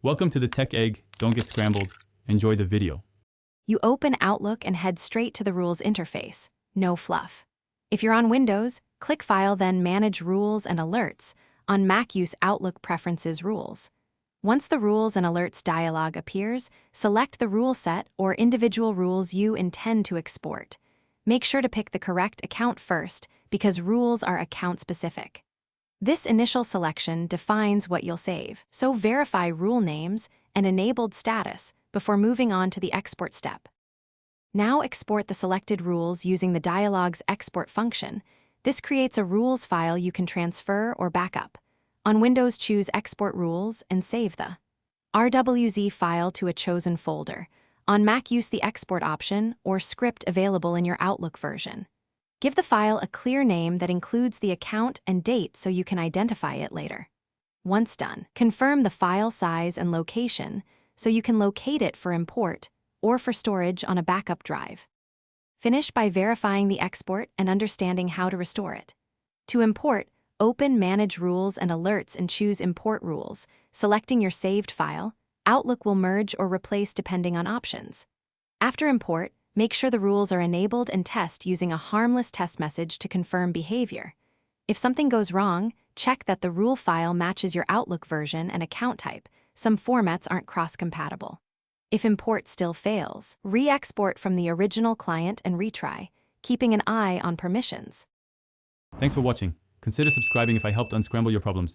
Welcome to the Tech Egg. Don't get scrambled. Enjoy the video. You open Outlook and head straight to the Rules interface. No fluff. If you're on Windows, click File, then Manage Rules and Alerts. On Mac, use Outlook Preferences Rules. Once the Rules and Alerts dialog appears, select the rule set or individual rules you intend to export. Make sure to pick the correct account first, because rules are account-specific. This initial selection defines what you'll save, so verify rule names and enabled status before moving on to the export step. Now export the selected rules using the dialog's export function. This creates a rules file you can transfer or backup. On Windows, choose Export Rules and save the RWZ file to a chosen folder. On Mac, use the export option or script available in your Outlook version. Give the file a clear name that includes the account and date so you can identify it later. Once done, confirm the file size and location so you can locate it for import or for storage on a backup drive. Finish by verifying the export and understanding how to restore it. To import, open Manage Rules and Alerts and choose Import Rules. Selecting your saved file, Outlook will merge or replace depending on options. After import, make sure the rules are enabled and test using a harmless test message to confirm behavior. If something goes wrong, check that the rule file matches your Outlook version and account type. Some formats aren't cross-compatible. If import still fails, re-export from the original client and retry, keeping an eye on permissions. Thanks for watching. Consider subscribing if I helped unscramble your problems.